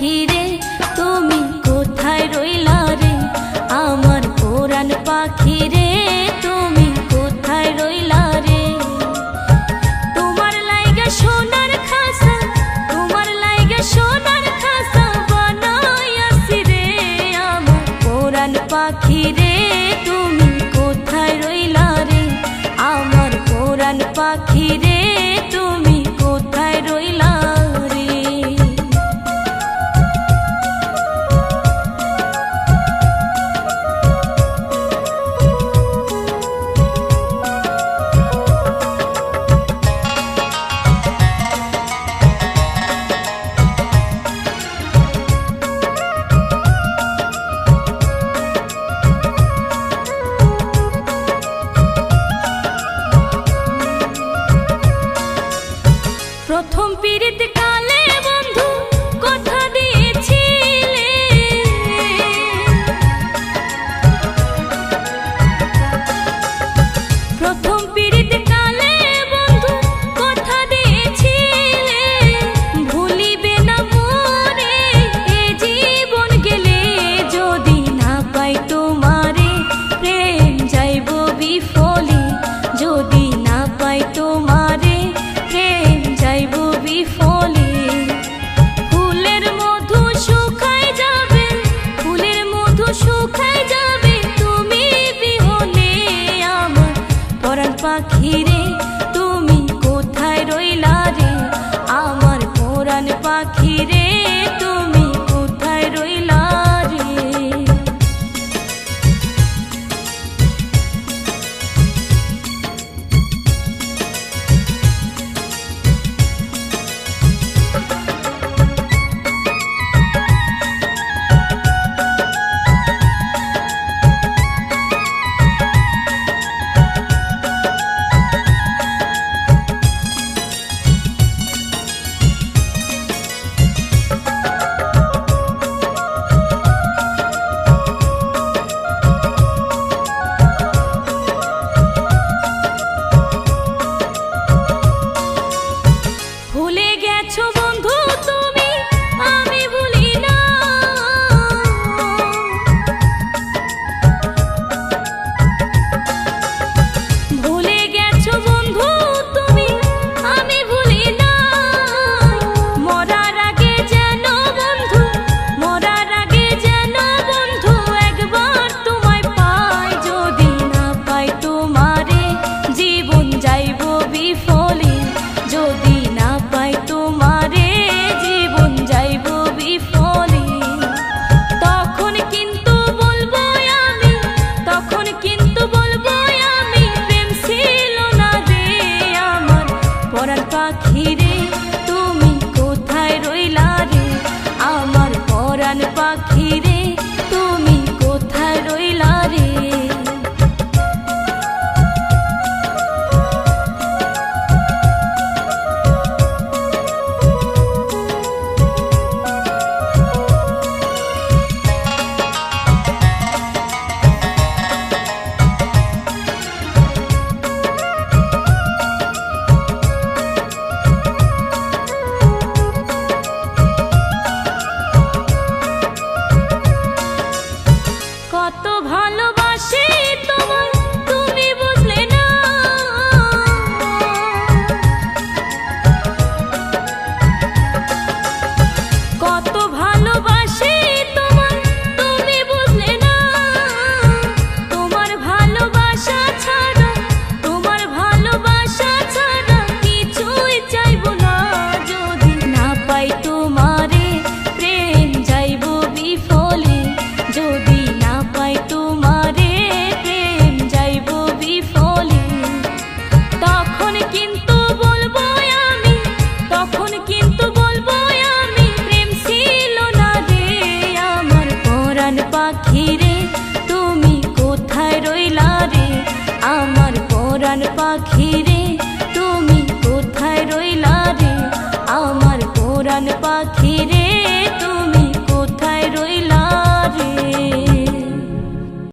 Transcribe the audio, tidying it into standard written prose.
পাখি রে তুমি কোথায় রইলা রে, আমার পরাণ পাখি রে তুমি কোথায় রইলা রে। তোমার লাইগা সোনার খাসা, তোমার লাইগা সোনার খাসা বানাইয়াছি রে, আমার পরাণ পাখি রে তুমি কোথায় রইলা রে, আমার পরাণ পাখি রে তুমি কোথায় রইলা রে। প্রথম পীড়িত কালে বন্ধু কথা দিয়েছিলে, প্রথম পীড়িত কালে বন্ধু কথা দিয়েছিলে, ভুলিবে না মোরে এ জীবন গেলে, যদি না পাই তোমারে প্রেম যাইব বিফলে, যদি না পাই তোমারে প্রেম যাইব বিফলে। ফুলের মধু শুকায় যাবে, ফুলের মধু শুকায় যাবে তুমি বিহনে, আমার পরাণ পাখি রে তুমি কোথায় রইলা রে, আমার পরাণ পাখি রে তুমি কোথায় রইলা রে। ভুলে গেছো বন্ধু তুমি আমি ভুলি না, ভুলে গেছো বন্ধু তুমি আমি ভুলি না, মরার আগে যেন বন্ধু, মরার আগে যেন বন্ধু একবার তোমায় পাই, যদি না পাই তোমারে জীবন যাইব বিফলে, যদি না পাই তোমারে জীবন যাইব বিফলে। তখন কিন্তু বলবো আমি, তখন কিন্তু বলবো আমি প্রেম ছিল না রে, আমার পরাণ পাখি রে তুমি কোথায় রইলা রে, আমার পরাণ পাখি রে তুমি কোথায় রইলা রে। কত ভালো